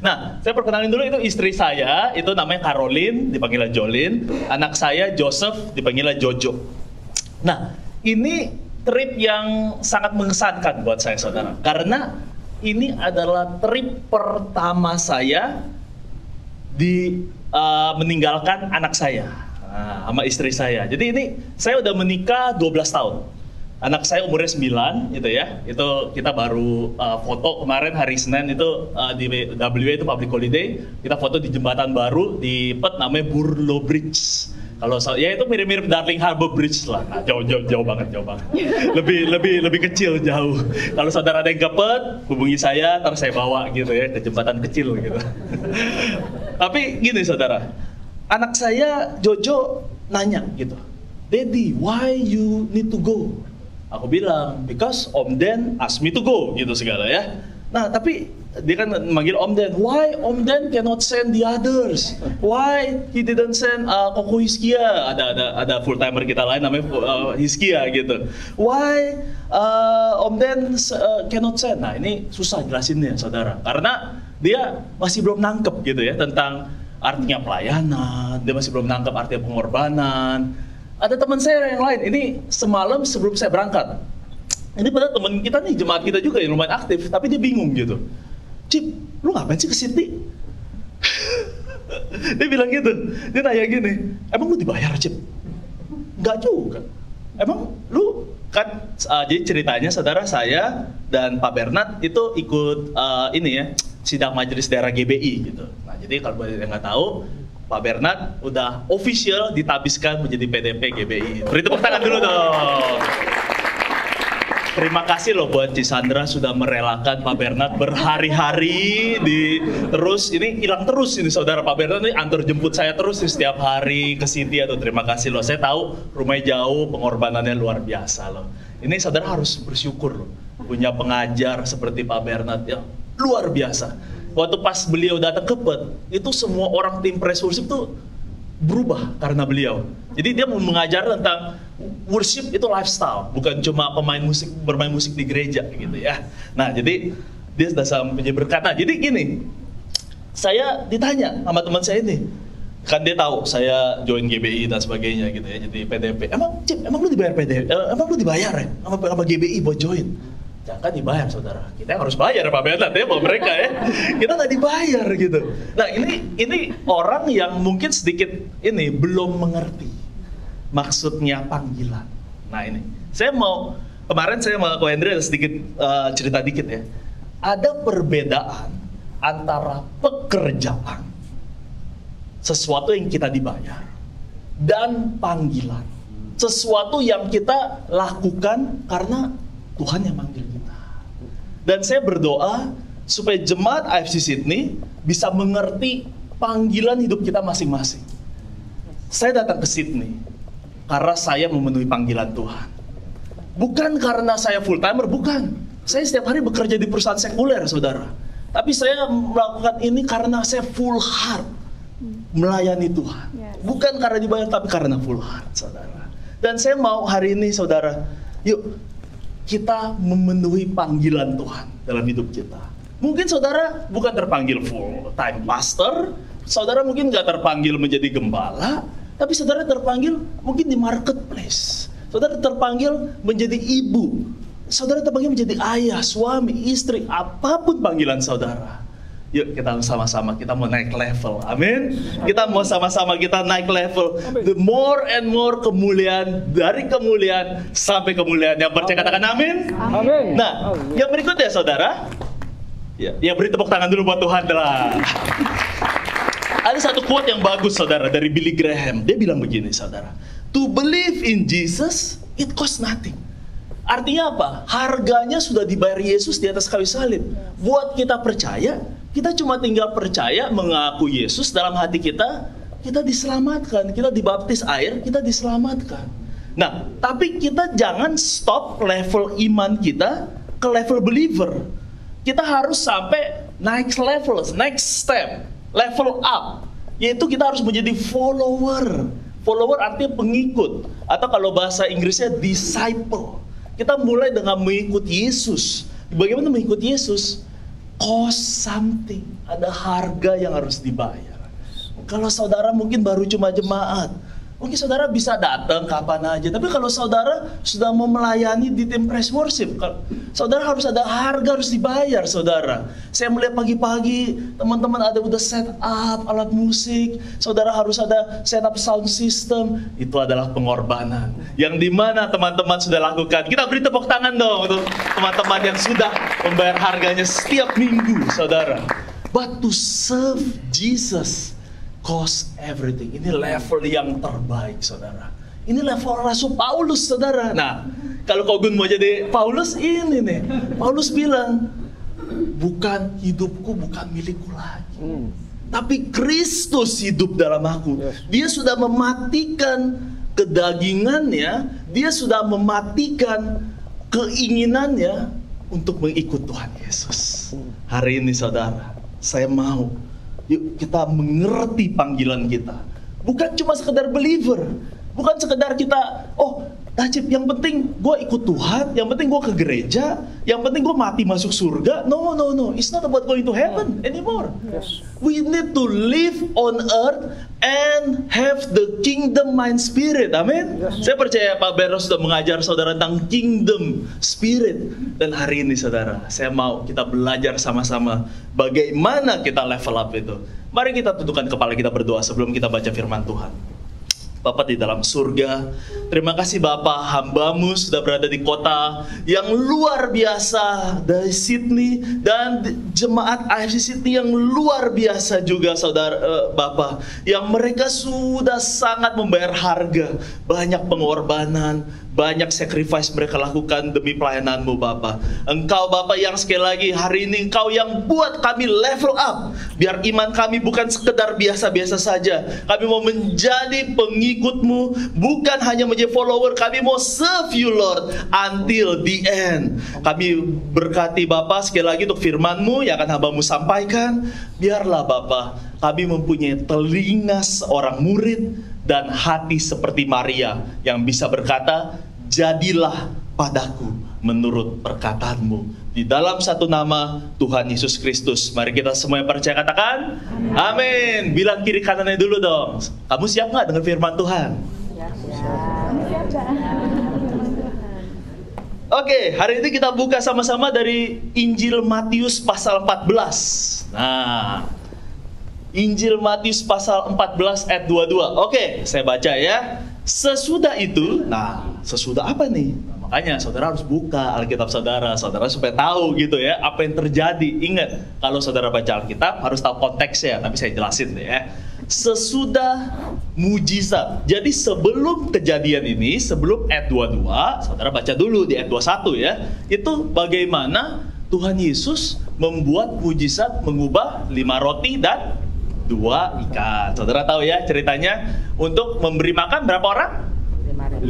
Nah, saya perkenalin dulu, itu istri saya, itu namanya Caroline, dipanggilnya Jolin. Anak saya Joseph, dipanggilnya Jojo. Nah, ini trip yang sangat mengesankan buat saya, saudara. Karena ini adalah trip pertama saya meninggalkan anak saya, sama istri saya. Jadi ini saya udah menikah 12 tahun. Anak saya umurnya 9 gitu ya. Itu kita baru foto kemarin hari Senin itu di WA itu public holiday. Kita foto di jembatan baru di Perth namanya Burlo Bridge. Kalau ya itu mirip-mirip Darling Harbour Bridge lah. Nah, jauh banget. Lebih kecil jauh. Kalau saudara ada yang ke Perth, hubungi saya, ntar saya bawa gitu ya ke jembatan kecil gitu. Tapi gini saudara, anak saya Jojo nanya gitu, "Daddy, why you need to go?" Aku bilang, "Because Om Dan asked me to go," gitu segala ya. Nah, tapi dia kan manggil Om Dan. "Why Om Dan cannot send the others? Why he didn't send Koko Hiskia?" Ada full timer kita lain namanya Hiskia gitu. "Why Om Dan cannot send?" Nah, ini susah jelasinnya, saudara. Karena dia masih belum nangkep gitu ya tentang artinya pelayanan. Dia masih belum nangkep artinya pengorbanan. Ada teman saya yang lain, ini semalam sebelum saya berangkat. Ini padahal teman kita nih, jemaat kita juga yang lumayan aktif, tapi dia bingung gitu. "Cip, lu ngapain sih ke Sydney?" Dia bilang gitu, dia nanya gini, "Emang lu dibayar, Cip?" "Enggak juga. Emang lu kan," jadi ceritanya saudara, saya dan Pak Bernard itu ikut ini ya, sidang majelis daerah GBI gitu. Nah, jadi kalau yang nggak tahu, Pak Bernard udah official ditabiskan menjadi PDP GBI. Beri tepuk tangan dulu dong. Terima kasih loh buat Cisandra sudah merelakan Pak Bernard berhari-hari terus ini hilang terus ini saudara. Pak Bernard ini antar jemput saya terus nih, setiap hari ke City. Atau terima kasih loh. Saya tahu rumahnya jauh, pengorbanannya luar biasa loh. Ini saudara harus bersyukur loh punya pengajar seperti Pak Bernard yang luar biasa. Waktu pas beliau datang ke Perth, itu semua orang tim Praise Worship tuh berubah karena beliau. Jadi dia mau mengajar tentang worship itu lifestyle, bukan cuma bermain musik di gereja gitu ya. Nah, jadi dia sudah sampai berkat. Nah, jadi gini, saya ditanya sama teman saya ini, kan dia tahu saya join GBI dan sebagainya gitu ya, jadi PDP. Emang lu dibayar PDP? Emang lu dibayar ya sama GBI buat join? Jangan dibayar saudara, kita yang harus bayar Pak Bernard ya, buat mereka ya. Kita nggak dibayar gitu. Nah, ini orang yang mungkin sedikit ini belum mengerti maksudnya panggilan. Nah, ini kemarin saya mau ke Hendri sedikit cerita dikit ya. Ada perbedaan antara pekerjaan, sesuatu yang kita dibayar, dan panggilan, sesuatu yang kita lakukan karena Tuhan yang manggil kita. Dan saya berdoa supaya jemaat AFC Sydney bisa mengerti panggilan hidup kita masing-masing. Saya datang ke Sydney karena saya memenuhi panggilan Tuhan. Bukan karena saya full timer, bukan. Saya setiap hari bekerja di perusahaan sekuler, saudara. Tapi saya melakukan ini karena saya full heart melayani Tuhan. Bukan karena dibayar, tapi karena full heart, saudara. Dan saya mau hari ini, saudara, yuk kita memenuhi panggilan Tuhan dalam hidup kita. Mungkin saudara bukan terpanggil full time pastor, saudara mungkin nggak terpanggil menjadi gembala, tapi saudara terpanggil mungkin di marketplace. Saudara terpanggil menjadi ibu, saudara terpanggil menjadi ayah, suami, istri, apapun panggilan saudara. Yuk kita sama-sama, kita mau naik level, amin. Kita mau sama-sama kita naik level. The more and more kemuliaan, dari kemuliaan sampai kemuliaan. Yang percaya katakan amin. Amin. Nah, yang berikutnya saudara, ya beri tepuk tangan dulu buat Tuhan lah. Ada satu quote yang bagus saudara dari Billy Graham. Dia bilang begini saudara, "To believe in Jesus, it costs nothing." Artinya apa? Harganya sudah dibayar Yesus di atas kayu salib. Buat kita percaya, kita cuma tinggal percaya, mengaku Yesus dalam hati kita, kita diselamatkan. Kita dibaptis air, kita diselamatkan. Nah, tapi kita jangan stop level iman kita ke level believer. Kita harus sampai next level, next step, level up. Yaitu kita harus menjadi follower. Follower artinya pengikut. Atau kalau bahasa Inggrisnya disciple. Kita mulai dengan mengikuti Yesus. Bagaimana mengikuti Yesus? cost something. Ada harga yang harus dibayar. Kalau saudara mungkin baru cuma jemaat, mungkin saudara bisa datang kapan aja. Tapi kalau saudara sudah mau melayani di tim praise worship, saudara harus ada harga, harus dibayar, saudara. Saya melihat pagi-pagi teman-teman ada udah set up alat musik, saudara harus ada set up sound system. Itu adalah pengorbanan yang dimana teman-teman sudah lakukan. Kita beri tepuk tangan dong untuk teman-teman yang sudah membayar harganya setiap minggu, saudara. But to serve Jesus cost everything. Ini level yang terbaik, saudara. Ini level Rasul Paulus, saudara. Nah, kalau kau mau jadi Paulus, ini nih. Paulus bilang, bukan hidupku, bukan milikku lagi. Tapi Kristus hidup dalam aku. Dia sudah mematikan kedagingannya. Dia sudah mematikan keinginannya untuk mengikut Tuhan Yesus. Hari ini, saudara, saya mau yuk kita mengerti panggilan kita. Bukan cuma sekedar believer. Bukan sekedar kita, oh Najib, yang penting gue ikut Tuhan, yang penting gue ke gereja, yang penting gue mati masuk surga. No. It's not about going to heaven anymore. We need to live on earth and have the kingdom mind spirit. Amin. Saya percaya Pak Bernard sudah mengajar saudara tentang kingdom spirit. Dan hari ini, saudara, saya mau kita belajar sama-sama bagaimana kita level up itu. Mari kita tundukkan kepala kita berdoa sebelum kita baca firman Tuhan. Bapa di dalam surga, terima kasih Bapa, hamba-Mu sudah berada di kota yang luar biasa dari Sydney, dan jemaat AFC Sydney yang luar biasa juga, saudara Bapa, yang mereka sudah sangat membayar harga, banyak pengorbanan, banyak sacrifice mereka lakukan demi pelayanan-Mu, Bapa. Engkau, Bapa, yang sekali lagi hari ini Engkau yang buat kami level up, biar iman kami bukan sekedar biasa-biasa saja. Kami mau menjadi pengikut-Mu, bukan hanya menjadi follower. Kami mau serve You, Lord, until the end. Kami berkati, Bapa, sekali lagi untuk firman-Mu yang akan hamba-Mu sampaikan. Biarlah, Bapa, kami mempunyai telinga seorang murid dan hati seperti Maria yang bisa berkata, jadilah padaku menurut perkataan-Mu. Di dalam satu nama Tuhan Yesus Kristus, mari kita semua yang percaya katakan amin. Bilang kiri kanannya dulu dong, kamu siap nggak dengan firman Tuhan? Oke, hari ini kita buka sama-sama dari Injil Matius pasal 14. Nah, Injil Matius pasal 14 ayat 22. Oke, saya baca ya. Sesudah itu, nah, sesudah apa nih? Nah, makanya saudara harus buka Alkitab saudara supaya tahu gitu ya, apa yang terjadi. Ingat, kalau saudara baca Alkitab harus tahu konteksnya, tapi saya jelasin deh ya. Sesudah mujizat. Jadi sebelum kejadian ini, sebelum ayat 22, saudara baca dulu di ayat 21 ya. Itu bagaimana Tuhan Yesus membuat mujizat mengubah 5 roti dan 2 ikan. Saudara tahu ya ceritanya, untuk memberi makan berapa orang? 5.000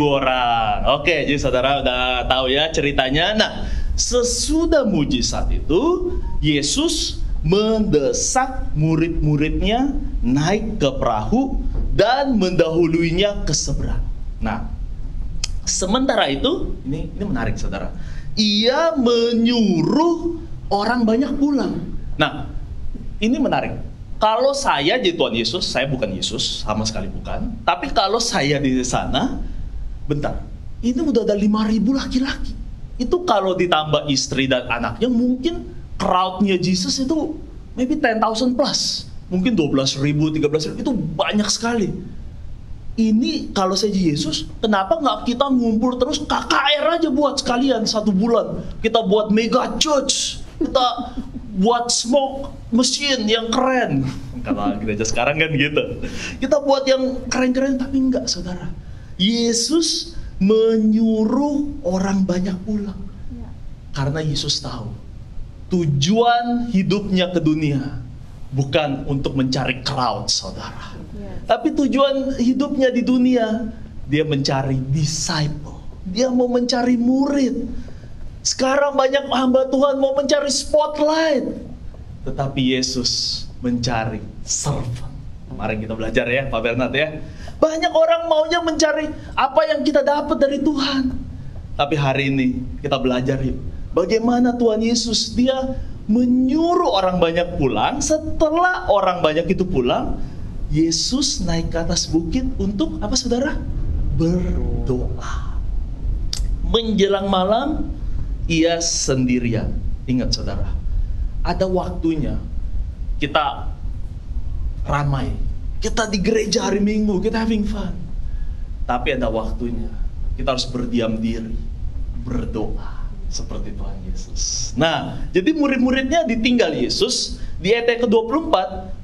orang. Oke, jadi saudara udah tahu ya ceritanya. Nah, sesudah mujizat itu, Yesus mendesak murid-muridnya naik ke perahu dan mendahuluinya ke seberang. Nah, sementara itu, ini menarik saudara. Ia menyuruh orang banyak pulang. Nah, ini menarik. Kalau saya jadi Tuhan Yesus, saya bukan Yesus, sama sekali bukan. Tapi kalau saya di sana, bentar, ini udah ada 5.000 laki-laki. Itu kalau ditambah istri dan anaknya, mungkin crowd-nya Jesus itu maybe 10,000 plus. Mungkin 12.000, 13.000, itu banyak sekali. Ini kalau saya jadi Yesus, kenapa nggak kita ngumpul terus KKR aja buat sekalian 1 bulan. Kita buat mega church, kita buat smoke machine yang keren. Kalau gereja sekarang kan gitu. Kita buat yang keren-keren, tapi enggak, saudara. Yesus menyuruh orang banyak pulang. Karena Yesus tahu tujuan hidupnya ke dunia bukan untuk mencari crowd, saudara. Tapi tujuan hidupnya di dunia, dia mencari disciple. Dia mau mencari murid. Sekarang banyak hamba Tuhan mau mencari spotlight, tetapi Yesus mencari servant. Mari kita belajar ya, Pak Bernard ya. Banyak orang maunya mencari apa yang kita dapat dari Tuhan. Tapi hari ini kita belajar yuk, bagaimana Tuhan Yesus, dia menyuruh orang banyak pulang. Setelah orang banyak itu pulang, Yesus naik ke atas bukit untuk apa saudara? Berdoa. Menjelang malam, ia sendirian. Ingat saudara, ada waktunya kita ramai, kita di gereja hari Minggu, kita having fun. Tapi ada waktunya kita harus berdiam diri, berdoa seperti Tuhan Yesus. Nah, jadi murid-muridnya ditinggal Yesus. Di ayat yang ke-24,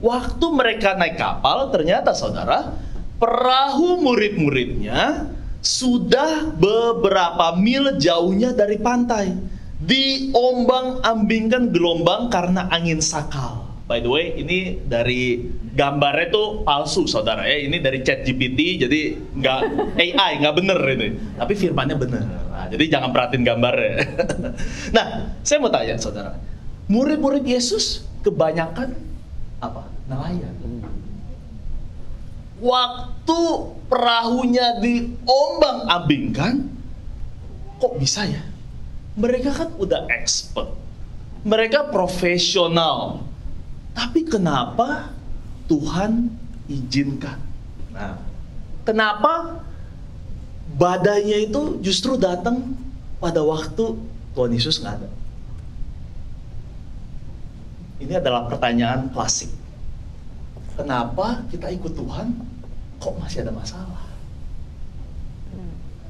waktu mereka naik kapal, ternyata saudara, perahu murid-muridnya sudah beberapa mil jauhnya dari pantai. Diombang-ambingkan gelombang karena angin sakal. By the way, ini dari gambarnya tuh palsu saudara ya. Ini dari ChatGPT, jadi nggak AI, nggak bener ini. Tapi firmannya bener. Nah, jadi jangan perhatiin gambarnya. Nah, saya mau tanya saudara, murid-murid Yesus kebanyakan apa? Nelayan. Waktu perahunya diombang-ambingkan, kok bisa ya? Mereka kan udah expert, mereka profesional. Tapi kenapa Tuhan izinkan? Nah, kenapa badainya itu justru datang pada waktu Tuhan Yesus nggak ada? Ini adalah pertanyaan klasik. Kenapa kita ikut Tuhan, kok masih ada masalah?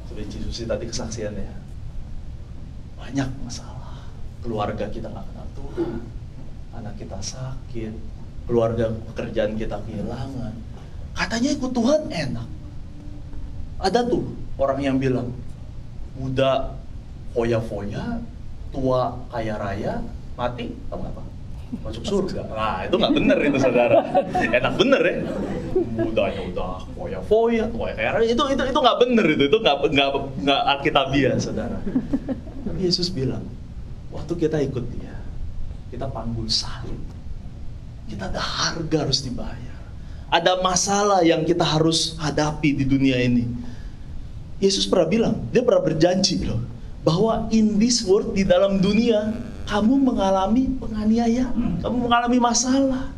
Sudah Yesus tadi kesaksiannya, banyak masalah. Keluarga kita nggak kenal Tuhan, anak kita sakit, keluarga pekerjaan kita kehilangan. Katanya ikut Tuhan enak. Ada tuh orang yang bilang, muda foya-foya, tua kaya raya, mati tahu apa? Masuk surga. Nah, itu nggak bener itu saudara. Enak bener ya. Mudanya udah foya-foya, tua kaya raya. Itu nggak bener itu nggak alkitabiah saudara. Tapi Yesus bilang, waktu kita ikut Dia, kita panggul salib. Kita ada harga harus dibayar. Ada masalah yang kita harus hadapi di dunia ini. Yesus pernah bilang, Dia pernah berjanji loh, bahwa in this world, di dalam dunia, kamu mengalami penganiayaan, kamu mengalami masalah.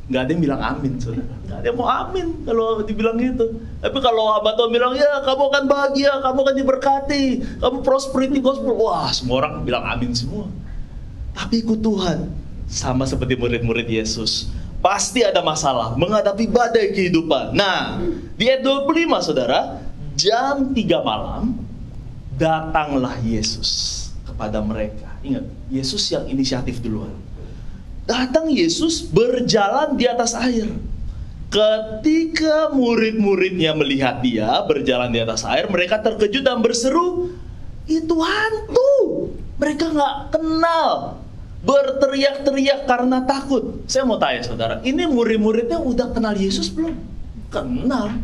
Nggak ada yang bilang amin, saudara. Nggak ada yang mau amin kalau dibilang gitu. Tapi kalau hamba Tuhan bilang, ya kamu akan bahagia, kamu akan diberkati, kamu prosperity gospel, wah semua orang bilang amin semua. Tapi ikut Tuhan, sama seperti murid-murid Yesus, pasti ada masalah, menghadapi badai kehidupan. Nah, di ayat 25 saudara, jam 3 malam, datanglah Yesus kepada mereka. Ingat, Yesus yang inisiatif duluan. Datang Yesus berjalan di atas air. Ketika murid-muridnya melihat Dia berjalan di atas air, mereka terkejut dan berseru, itu hantu. Mereka nggak kenal, berteriak-teriak karena takut. Saya mau tanya saudara, ini murid-muridnya udah kenal Yesus belum? Kenal.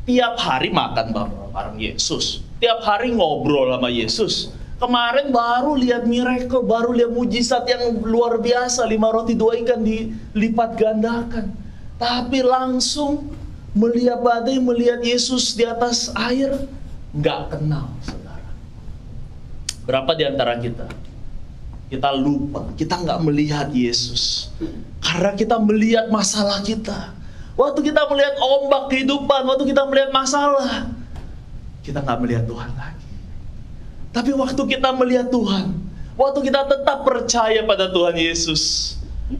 Tiap hari makan bareng Yesus, tiap hari ngobrol sama Yesus. Kemarin baru lihat miracle, baru lihat mujizat yang luar biasa, 5 roti 2 ikan dilipat gandakan. Tapi langsung melihat badai, melihat Yesus di atas air, nggak kenal saudara. Berapa di antara kita lupa, kita nggak melihat Yesus karena kita melihat masalah kita. Waktu kita melihat ombak kehidupan, waktu kita melihat masalah, kita nggak melihat Tuhan lagi. Tapi waktu kita melihat Tuhan, waktu kita tetap percaya pada Tuhan Yesus,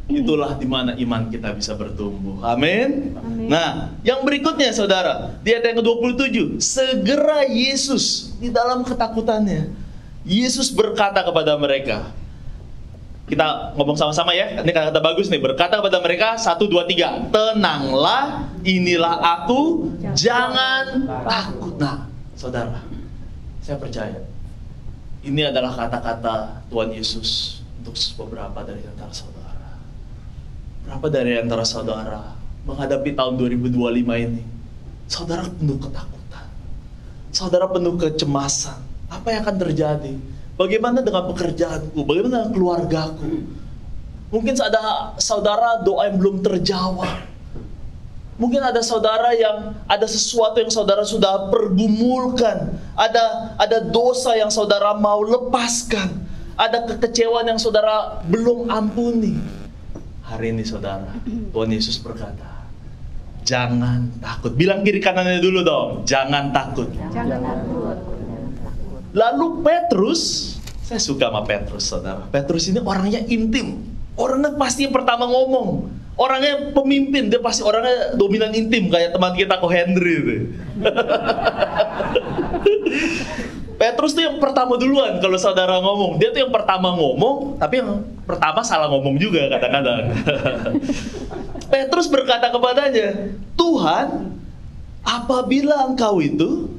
itulah di mana iman kita bisa bertumbuh. Amin. Nah, yang berikutnya saudara, di ayat yang ke-27, segera Yesus di dalam ketakutannya, Yesus berkata kepada mereka. Kita ngomong sama-sama ya, ini kata-kata bagus nih. Berkata kepada mereka, 1, 2, 3, tenanglah, inilah aku, jangan takut. Nah, saudara, saya percaya ini adalah kata-kata Tuhan Yesus untuk beberapa dari antara saudara. Berapa dari antara saudara menghadapi tahun 2025 ini, saudara penuh ketakutan, saudara penuh kecemasan. Apa yang akan terjadi? Bagaimana dengan pekerjaanku? Bagaimana dengan keluargaku? Mungkin ada saudara doa yang belum terjawab. Mungkin ada saudara yang ada sesuatu yang saudara sudah pergumulkan, ada dosa yang saudara mau lepaskan, ada kekecewaan yang saudara belum ampuni. Hari ini saudara, Tuhan Yesus berkata, jangan takut. Bilang kiri kanannya dulu dong, jangan takut. Jangan takut. Lalu Petrus, saya suka sama Petrus saudara. Petrus ini orangnya intim. Orangnya pasti yang pertama ngomong. Orangnya pemimpin, dia pasti orangnya dominan intim kayak teman kita Ko Henry itu. Petrus tuh yang pertama duluan kalau saudara ngomong. Dia tuh yang pertama ngomong, tapi yang pertama salah ngomong juga kadang-kadang. Petrus berkata kepadanya, Tuhan, apabila engkau itu,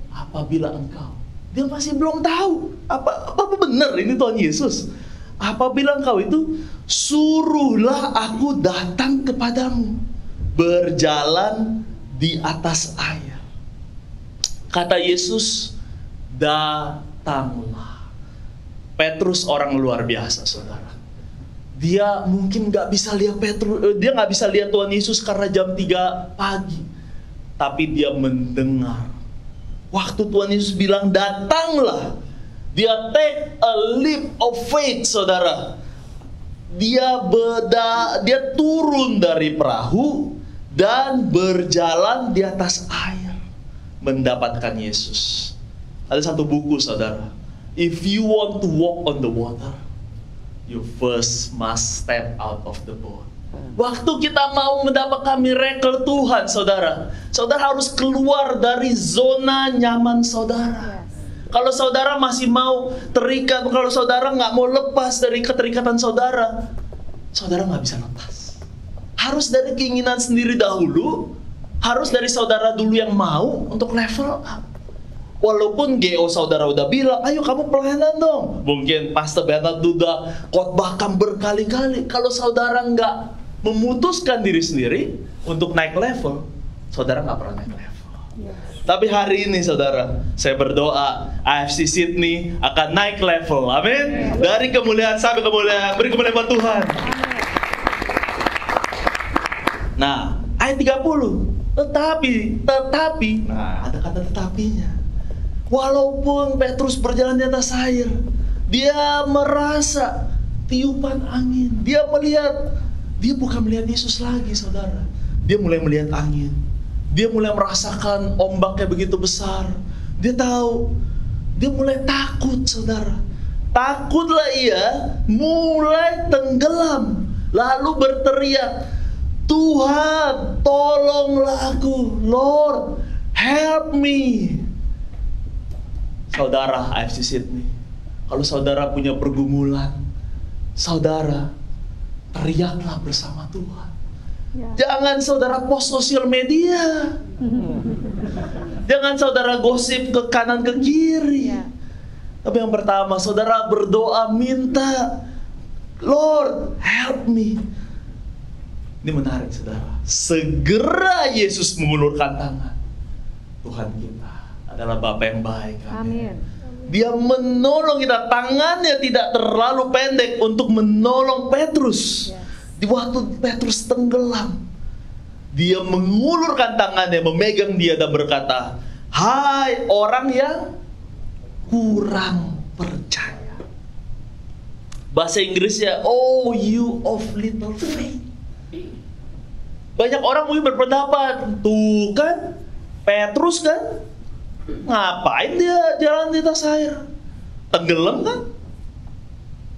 apabila engkau, dia masih belum tahu apa benar ini Tuhan Yesus. Apabila engkau itu, suruhlah aku datang kepadamu, berjalan di atas air. Kata Yesus, datanglah. Petrus orang luar biasa, saudara. Dia mungkin nggak bisa lihat dia nggak bisa lihat Tuhan Yesus karena jam 3 pagi, tapi dia mendengar. Waktu Tuhan Yesus bilang datanglah, dia take a leap of faith, saudara. Dia turun dari perahu dan berjalan di atas air mendapatkan Yesus. Ada satu buku, saudara. If you want to walk on the water, you first must step out of the boat. Waktu kita mau mendapatkan miracle Tuhan, saudara, saudara harus keluar dari zona nyaman saudara. Kalau saudara masih mau terikat, kalau saudara nggak mau lepas dari keterikatan saudara, saudara nggak bisa lepas. Harus dari keinginan sendiri dahulu, harus dari saudara dulu yang mau untuk level up. Walaupun GO saudara udah bilang, ayo kamu pelayanan dong. Mungkin Pastor Bernard udah khotbahkan berkali-kali. Kalau saudara nggak memutuskan diri sendiri untuk naik level, saudara nggak pernah naik level. Tapi hari ini saudara, saya berdoa AFC Sydney akan naik level. Amin. Dari kemuliaan sampai kemuliaan, beri kemuliaan buat Tuhan. Nah, ayat 30. Tetapi, nah ada kata tetapinya. Walaupun Petrus berjalan di atas air, dia merasa tiupan angin. Dia bukan melihat Yesus lagi, saudara. Dia mulai melihat angin. Dia mulai merasakan ombaknya begitu besar. Dia tahu, dia mulai takut, saudara. Takutlah ia, mulai tenggelam. Lalu berteriak, Tuhan, tolonglah aku. Lord, help me. Saudara AFC Sydney, kalau saudara punya pergumulan, saudara teriaklah bersama Tuhan. Jangan saudara post sosial media. Jangan saudara gosip ke kanan ke kiri. Tapi yang pertama, saudara berdoa minta, Lord, help me. Ini menarik, saudara. Segera Yesus mengulurkan tangan. Tuhan kita adalah Bapa yang baik. Amin. Dia menolong kita. Tangannya tidak terlalu pendek untuk menolong Petrus. Di waktu Petrus tenggelam, dia mengulurkan tangannya, memegang dia dan berkata, hai orang yang kurang percaya. Bahasa Inggrisnya, oh you of little faith. Banyak orang mungkin berpendapat, tuh kan Petrus kan, ngapain dia jalan di atas air? Tenggelam kan?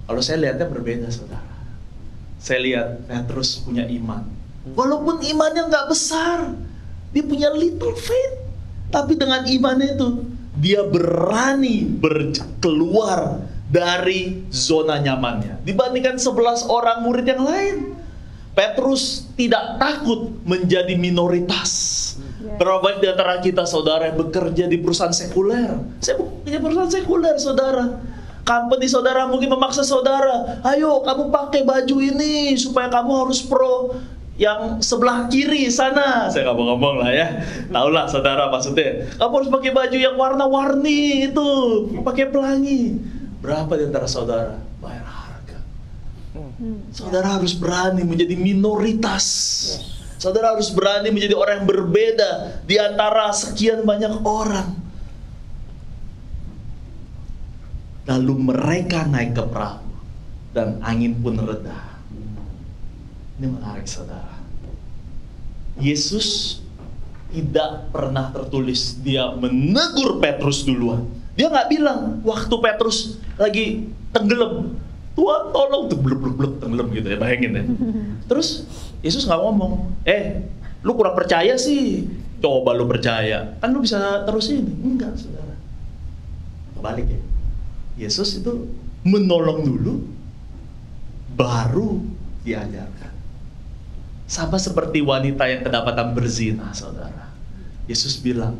Kalau saya lihatnya berbeda, saudara. Saya lihat Petrus punya iman. Walaupun imannya nggak besar, dia punya little faith. Tapi dengan imannya itu, dia berani keluar dari zona nyamannya. Dibandingkan 11 orang murid yang lain, Petrus tidak takut menjadi minoritas. Berapa banyak di antara kita, saudara, yang bekerja di perusahaan sekuler. Saya punya perusahaan sekuler, saudara. Company saudara mungkin memaksa saudara, ayo kamu pakai baju ini supaya kamu harus pro yang sebelah kiri sana. Saya ngomong-ngomong lah ya, tahulah saudara maksudnya. Kamu harus pakai baju yang warna-warni itu, pakai pelangi. Berapa di antara saudara bayar harga? Saudara harus berani menjadi minoritas. Saudara harus berani menjadi orang yang berbeda di antara sekian banyak orang. Lalu mereka naik ke perahu dan angin pun reda. Ini menarik saudara. Yesus tidak pernah tertulis dia menegur Petrus duluan. Dia nggak bilang waktu Petrus lagi tenggelam, Tuhan tolong, tuh blek tenggelam gitu ya, bayangin ya. Terus Yesus nggak ngomong, lu kurang percaya sih, coba lu percaya, kan lu bisa terusin. Enggak saudara, kebalik ya. Yesus itu menolong dulu, baru diajarkan. Sama seperti wanita yang kedapatan berzina, saudara. Yesus bilang,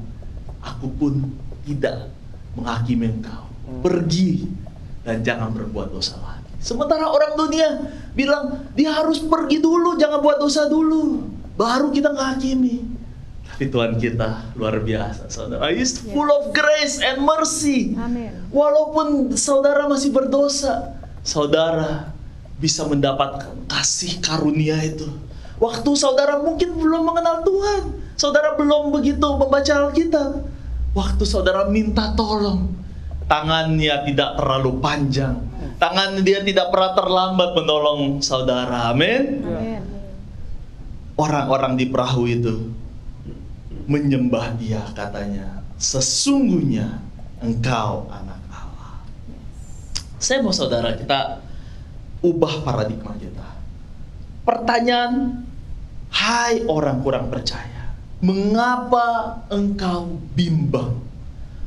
aku pun tidak menghakimi engkau. Pergi dan jangan berbuat dosa lagi. Sementara orang dunia bilang, dia harus pergi dulu, jangan buat dosa dulu, baru kita menghakimi. Tapi Tuhan kita luar biasa, saudara. He's full of grace and mercy. Amin. Walaupun saudara masih berdosa, saudara bisa mendapatkan kasih karunia itu. Waktu saudara mungkin belum mengenal Tuhan, saudara belum begitu membaca Alkitab. Waktu saudara minta tolong, tangannya tidak terlalu panjang, tangan dia tidak pernah terlambat menolong saudara. Amin. Amin. Orang-orang di perahu itu menyembah dia, katanya, sesungguhnya engkau anak Allah. Saya mau saudara kita ubah paradigma kita. Pertanyaan, hai orang kurang percaya, mengapa engkau bimbang?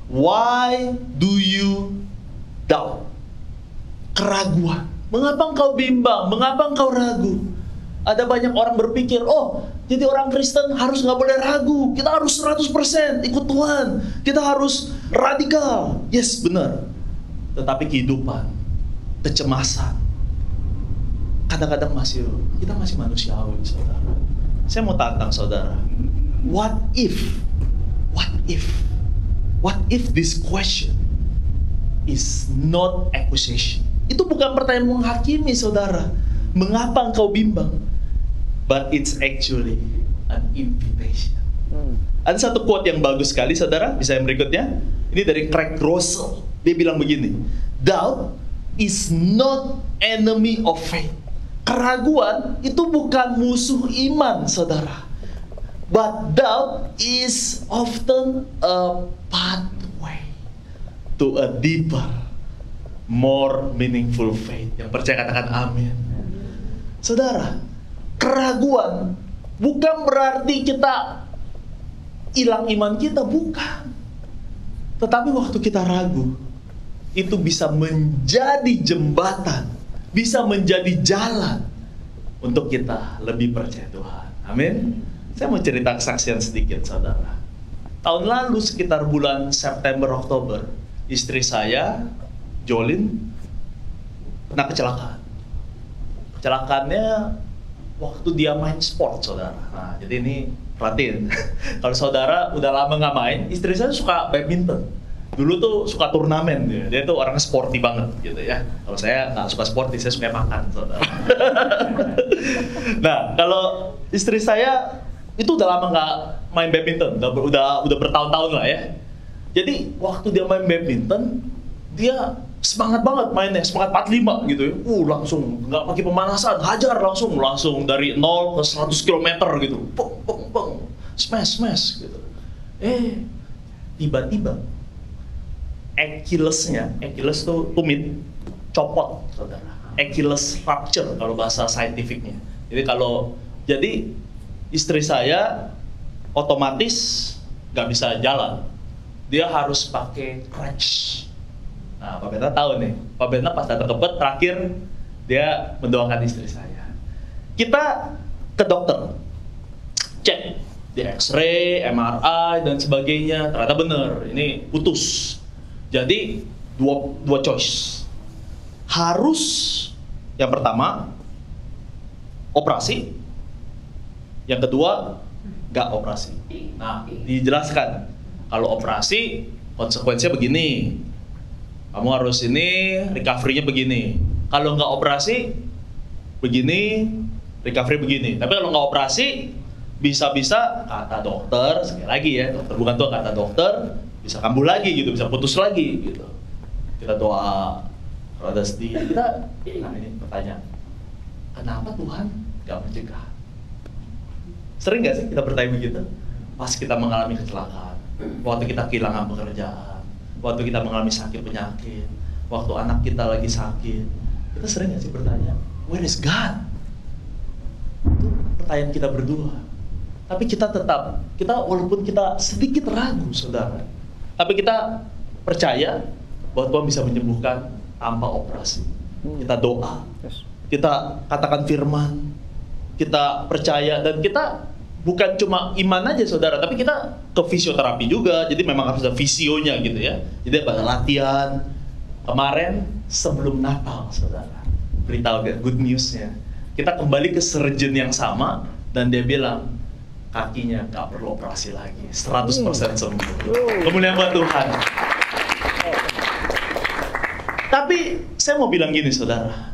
Why do you doubt? Keraguan. Mengapa engkau bimbang? Mengapa engkau ragu? Ada banyak orang berpikir, oh, jadi orang Kristen harus nggak boleh ragu. Kita harus 100% ikut Tuhan. Kita harus radikal. Yes, benar. Tetapi kehidupan, kecemasan, kadang-kadang kita masih manusiawi, saudara. Saya mau tantang saudara. What if this question is not accusation? Itu bukan pertanyaan menghakimi, saudara. Mengapa engkau bimbang? But it's actually an invitation. Ada satu quote yang bagus sekali, saudara. Bisa yang berikutnya? Ini dari Craig Groeschel. Dia bilang begini, doubt is not enemy of faith. Keraguan itu bukan musuh iman, saudara. But doubt is often a pathway to a deeper, more meaningful faith. Yang percaya katakan amin. Saudara, keraguan bukan berarti kita hilang iman kita, bukan. Tetapi waktu kita ragu, itu bisa menjadi jembatan, bisa menjadi jalan untuk kita lebih percaya Tuhan. Amin. Saya mau cerita kesaksian sedikit, saudara. Tahun lalu sekitar bulan September, Oktober, istri saya, Jolin, kena kecelakaan. Kecelakaannya waktu dia main sport, saudara. Nah, jadi ini perhatiin. Kalau saudara udah lama nggak main, istri saya suka badminton. Dulu tuh suka turnamen dia tuh orang sporty banget gitu ya. Kalau saya nggak suka sporty, saya suka makan, saudara. Nah, kalau istri saya itu udah lama nggak main badminton, udah bertahun-tahun lah ya. Jadi waktu dia main badminton, dia semangat banget mainnya, semangat 45 gitu ya. Langsung nggak pakai pemanasan, hajar langsung dari 0 ke 100 km gitu. Peng, smash gitu. Tiba-tiba Achilles tuh tumit, copot, saudara. Achilles rupture kalau bahasa saintifiknya. Jadi istri saya otomatis nggak bisa jalan. Dia harus pakai crutch. Nah, Pak Bernard tahu nih. Pak Bernard pas datang ke pet terakhir, dia mendoakan istri saya. Kita ke dokter, cek di X-ray, MRI dan sebagainya. Ternyata benar, ini putus. Jadi dua choice. Harus yang pertama operasi, yang kedua nggak operasi. Nah, dijelaskan kalau operasi konsekuensinya begini, kamu harus ini, recovery-nya begini. Kalau nggak operasi begini, recovery begini. Tapi kalau nggak operasi, bisa-bisa kata dokter, sekali lagi ya, dokter bukan tuh, kata dokter bisa kambuh lagi gitu, bisa putus lagi gitu. kita doa, rada sedih, nah ini pertanyaan, kenapa Tuhan gak mencegah? Sering gak sih kita bertanya begitu? Pas kita mengalami kecelakaan, waktu kita kehilangan pekerjaan, waktu kita mengalami sakit penyakit, waktu anak kita lagi sakit, kita sering gak sih bertanya, where is God? Itu pertanyaan kita berdua. Tapi kita walaupun kita sedikit ragu, saudara, tapi kita percaya bahwa Tuhan bisa menyembuhkan tanpa operasi. Kita doa, kita katakan firman, kita percaya, dan kita bukan cuma iman aja, saudara, tapi kita ke fisioterapi juga. Jadi memang harus ada visionya gitu ya. Jadi ada latihan. Kemarin sebelum Natal, saudara, beritahu good newsnya, kita kembali ke surgeon yang sama, dan dia bilang kakinya gak perlu operasi lagi, 100% sembuh. Kemuliaan buat Tuhan. Tapi saya mau bilang gini, saudara,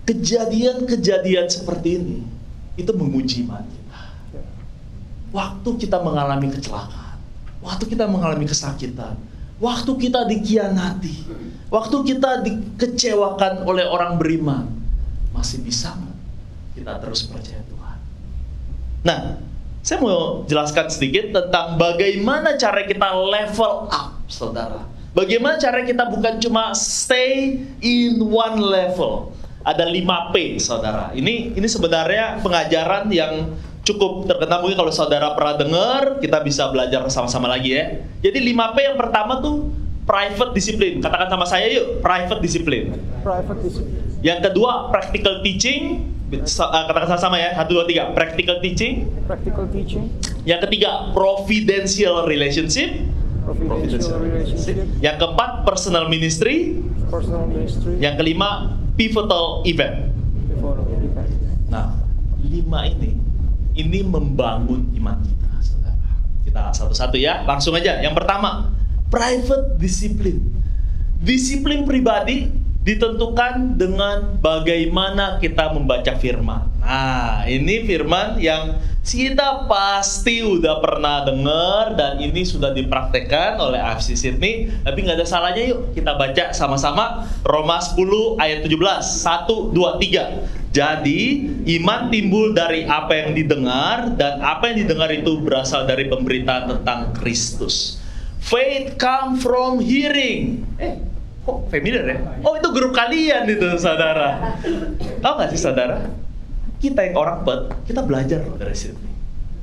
kejadian-kejadian seperti ini itu menguji iman kita. Waktu kita mengalami kecelakaan, waktu kita mengalami kesakitan, waktu kita dikhianati, waktu kita dikecewakan oleh orang beriman, masih bisa nggak kita terus percaya Tuhan? Nah, saya mau jelaskan sedikit tentang bagaimana cara kita level up, saudara. Bagaimana cara kita bukan cuma stay in one level. Ada 5P, saudara. Ini sebenarnya pengajaran yang cukup terkenal. Mungkin kalau saudara pernah dengar, kita bisa belajar sama-sama lagi ya. Jadi 5P yang pertama tuh private discipline. Katakan sama saya yuk, private discipline. Private discipline. Yang kedua, practical teaching. Katakan sama-sama ya, 1, 2, 3. Practical teaching. Practical teaching. Yang ketiga, providential relationship. Providential relationship. Yang keempat, personal ministry. Personal ministry. Yang kelima, pivotal event. Pivotal event. Nah, 5 ini membangun iman kita, saudara. Kita satu-satu ya, langsung aja. Yang pertama, private discipline. Disiplin pribadi ditentukan dengan bagaimana kita membaca firman. Nah, ini firman yang kita pasti udah pernah dengar dan ini sudah dipraktekkan oleh AFC Sydney. Tapi nggak ada salahnya, yuk kita baca sama-sama Roma 10 ayat 17. 1, 2, 3. Jadi iman timbul dari apa yang didengar, dan apa yang didengar itu berasal dari pemberitaan tentang Kristus. Faith come from hearing. Kok familiar ya? Oh, itu grup kalian itu, saudara. Tahu nggak sih, saudara? Kita yang orang kita belajar loh dari sini.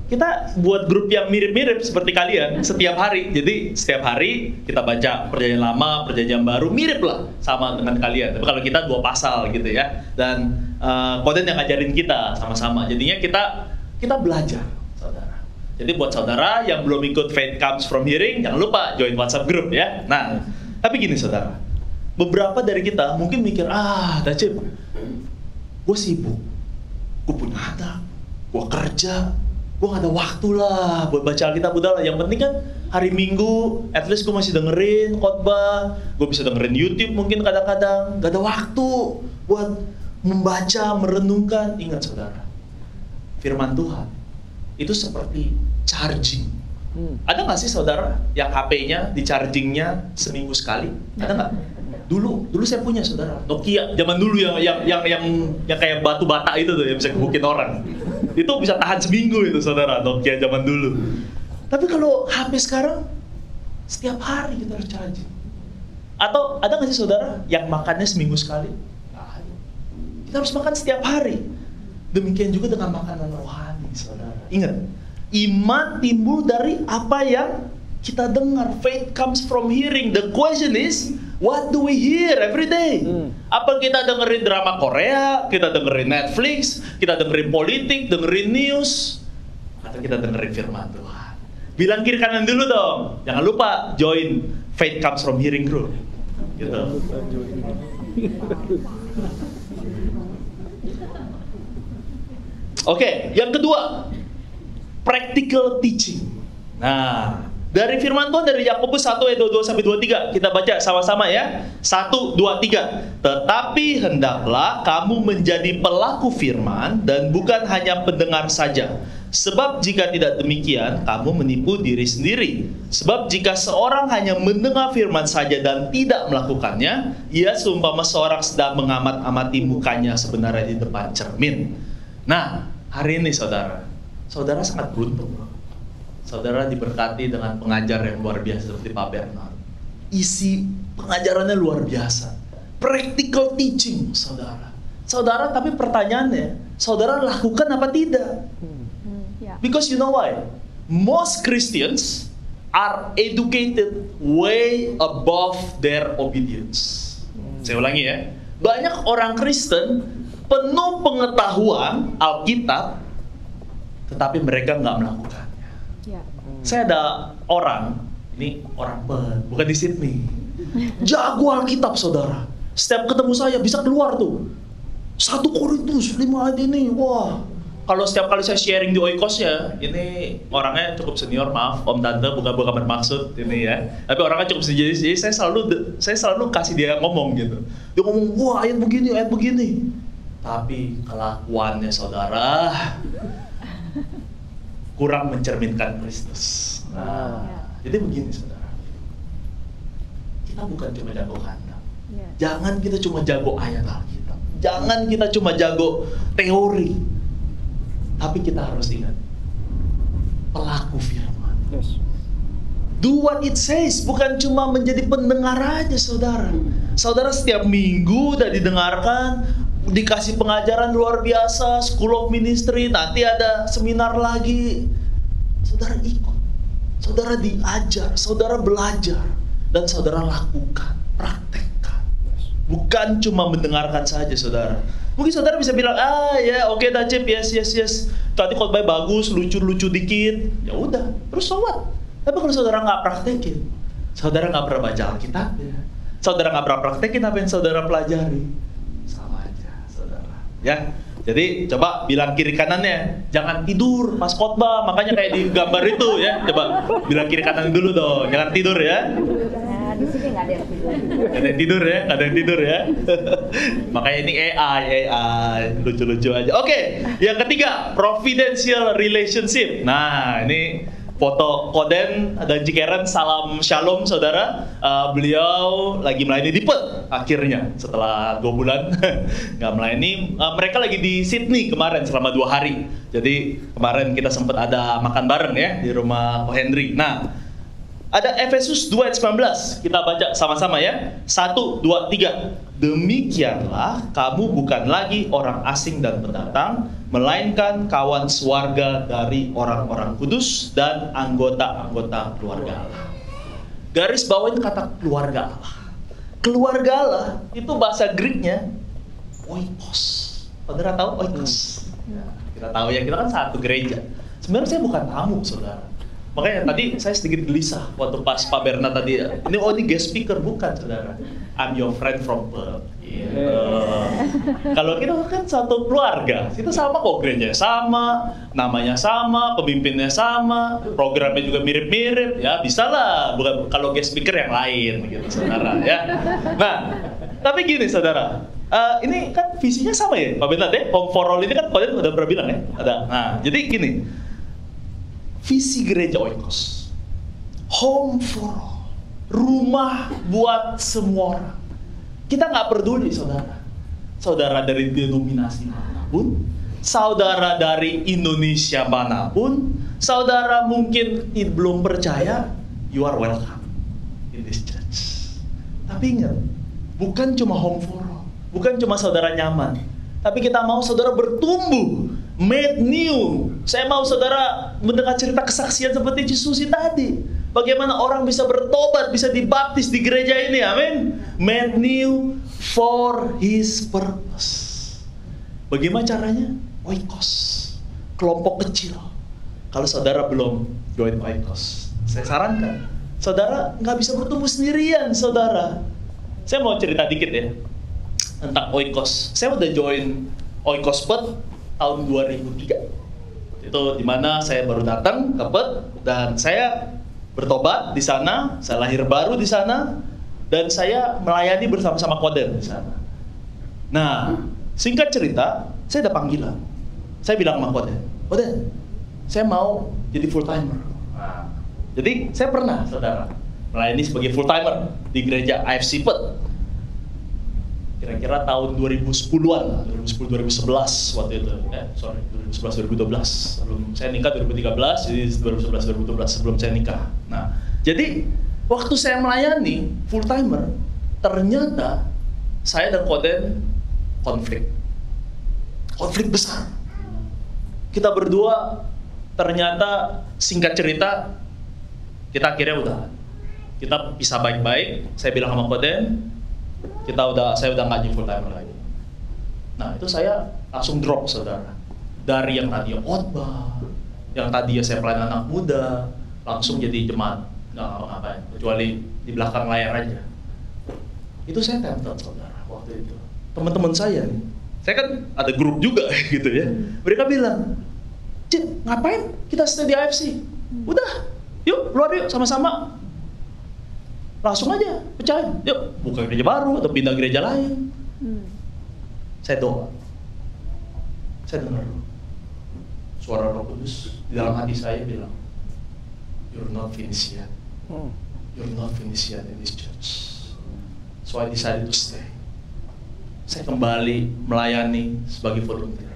Kita buat grup yang mirip-mirip seperti kalian setiap hari. Jadi setiap hari kita baca perjanjian lama, perjanjian baru, mirip lah sama dengan kalian. Tapi kalau kita 2 pasal gitu ya. Dan konten yang ngajarin kita sama-sama. Jadinya kita belajar, saudara. Jadi buat saudara yang belum ikut Faith Comes from Hearing, jangan lupa join WhatsApp group ya. Nah, tapi gini saudara, beberapa dari kita mungkin mikir, Dacip, gue sibuk, gue punya anak, gue kerja, gue gak ada waktu lah buat baca Alkitab. Udah lah, yang penting kan hari Minggu, at least gue masih dengerin khotbah, gue bisa dengerin YouTube mungkin kadang-kadang. Gak ada waktu buat membaca, merenungkan. Ingat saudara, firman Tuhan itu seperti charging. Ada nggak sih saudara yang HP-nya di chargingnya seminggu sekali? Ada nggak? Dulu saya punya saudara Nokia zaman dulu yang kayak batu bata itu tuh yang bisa gebukin orang. Itu bisa tahan seminggu itu saudara, Nokia zaman dulu. Tapi kalau HP sekarang setiap hari kita harus charging. Atau ada nggak sih saudara yang makannya seminggu sekali? Kita harus makan setiap hari. Demikian juga dengan makanan rohani, saudara. Ingat, iman timbul dari apa yang kita dengar. Faith comes from hearing. The question is, what do we hear every day? Apa kita dengerin drama Korea, kita dengerin Netflix, kita dengerin politik, dengerin news, atau kita dengerin firman Tuhan? Bilang kiri kanan dulu dong. Jangan lupa join Faith Comes from Hearing group. Gitu. Oke, yang kedua, practical teaching. Nah, Dari firman Tuhan dari Yakobus 1 ayat 22 sampai 23. Kita baca sama-sama ya. 1, 2, 3. Tetapi hendaklah kamu menjadi pelaku firman dan bukan hanya pendengar saja. Sebab jika tidak demikian, kamu menipu diri sendiri. Sebab jika seorang hanya mendengar firman saja dan tidak melakukannya, ia seumpama seorang sedang mengamat-amati mukanya sebenarnya di depan cermin. Nah, hari ini saudara sangat beruntung. Saudara diberkati dengan pengajar yang luar biasa seperti Pak Bernard. Isi pengajarannya luar biasa. Practical teaching, saudara. Saudara, tapi pertanyaannya, saudara lakukan apa tidak? Because you know why? Most Christians are educated way above their obedience. Saya ulangi ya. Banyak orang Kristen penuh pengetahuan Alkitab, tetapi mereka nggak melakukannya. Saya ada orang, ini orang bukan di Sydney, jago Alkitab saudara. Setiap ketemu saya bisa keluar tuh 1 Korintus 5 ayat ini. Wah, kalau setiap kali saya sharing di Oikos ya, ini orangnya cukup senior, maaf Om Tante, bukan bermaksud ini ya. Tapi orangnya cukup senior, jadi saya selalu kasih dia ngomong gitu. Dia ngomong, wah ayat begini. Tapi kelakuannya saudara kurang mencerminkan Kristus. Nah, jadi begini saudara, kita bukan cuma jago kandang. Jangan kita cuma jago ayat Alkitab. Jangan kita cuma jago teori. Tapi kita harus ingat, pelaku firman. Yes. Do what it says, bukan cuma menjadi pendengar aja saudara. Saudara setiap minggu udah didengarkan, dikasih pengajaran luar biasa, School of Ministry, nanti ada seminar lagi. Saudara ikut, saudara diajar, saudara belajar, dan saudara lakukan, praktekkan. Bukan cuma mendengarkan saja saudara. Mungkin saudara bisa bilang, ya oke dah Cip, yes. Tadi khotbah bagus, lucu dikit, ya udah, terus so what? Tapi kalau saudara nggak praktekin, saudara nggak pernah baca Alkitab, ya. Saudara nggak pernah praktekin apa yang saudara pelajari, sama aja saudara. Ya, jadi coba bilang kiri kanannya, jangan tidur pas khotbah, makanya kayak di gambar itu ya. Coba bilang kiri kanan dulu dong, jangan tidur ya. Di sini nggak ada yang tidur. Nggak ada yang tidur ya. Makanya ini AI lucu-lucu aja. Oke, yang ketiga, providential relationship. Nah, ini foto Koden dan Jikeren, salam shalom saudara. Beliau lagi melayani di Perth akhirnya setelah 2 bulan nggak melayani. Mereka lagi di Sydney kemarin selama 2 hari. Jadi kemarin kita sempat ada makan bareng ya di rumah Ko Henry. Nah, ada Efesus 2 ayat 19. Kita baca sama-sama ya. 1, 2, 3. Demikianlah kamu bukan lagi orang asing dan pendatang, melainkan kawan sewarga dari orang-orang kudus dan anggota-anggota keluarga Allah. Garis bawain kata keluarga Allah. Keluarga Allah itu bahasa Greeknya oikos. Saudara tahu oikos? Kita tahu ya, kita kan satu gereja. Sebenarnya saya bukan tamu saudara. Makanya tadi saya sedikit gelisah waktu pas Pak Bernard tadi, ini guest speaker, bukan saudara. I'm your friend from Perth. Kalau kita kan satu keluarga, kita sama kok, gerejanya sama, namanya sama, pemimpinnya sama, programnya juga mirip-mirip, ya bisa lah. Bukan kalau guest speaker yang lain gitu saudara ya. Nah, tapi gini saudara, ini kan visinya sama ya Pak Bernard ya. Home for All ini kan kalian udah pernah bilang ya, ada. Nah, jadi gini. Visi gereja Oikos, home for all, rumah buat semua orang. Kita nggak peduli saudara dari denominasi manapun, saudara dari Indonesia manapun, saudara mungkin belum percaya, you are welcome in this church. Tapi ingat, bukan cuma home for all, bukan cuma saudara nyaman, tapi kita mau saudara bertumbuh, made new. Saya mau saudara mendengar cerita kesaksian seperti Susi tadi. Bagaimana orang bisa bertobat, bisa dibaptis di gereja ini, amin. Made new for His purpose. Bagaimana caranya? Oikos, kelompok kecil. Kalau saudara belum join Oikos, saya sarankan, saudara nggak bisa bertumbuh sendirian, saudara. Saya mau cerita dikit ya tentang Oikos. Saya udah join Oikos Perth tahun 2003. Itu dimana saya baru datang ke Perth dan saya bertobat di sana, saya lahir baru di sana, dan saya melayani bersama-sama Koden di sana. Nah, singkat cerita, saya ada panggilan. Saya bilang sama Koden, saya mau jadi full timer. Nah, jadi saya pernah, saudara, melayani sebagai full timer di gereja AFC Pet. Kira-kira tahun 2010-an lah, 2010-2011 waktu itu. 2011-2012. Sebelum saya nikah 2013, jadi 2011-2012 sebelum saya nikah. Nah, jadi waktu saya melayani full timer, ternyata saya dan Koden konflik besar. Kita berdua ternyata, singkat cerita, kita akhirnya udah, kita pisah baik-baik. Saya bilang sama Koden, saya udah nggak jadi full timer lagi. Nah, itu saya langsung drop, saudara. Dari yang tadi khotbah, yang tadi saya pelayanan anak muda, langsung jadi jemaat, nggak ngapa-ngapain, kecuali di belakang layar aja. Itu saya tempted, saudara, waktu itu. Teman-teman saya nih, saya kan ada grup juga gitu ya. Mereka bilang, Cid, ngapain kita stay di AFC? Udah, yuk keluar yuk sama-sama. Langsung aja pecahin, yuk buka gereja baru atau pindah gereja lain. Saya doa, saya dengar suara Roh Kudus di dalam hati saya bilang, you're not finished yet, you're not finished yet in this church. So I decided to stay. Saya kembali melayani sebagai volunteer.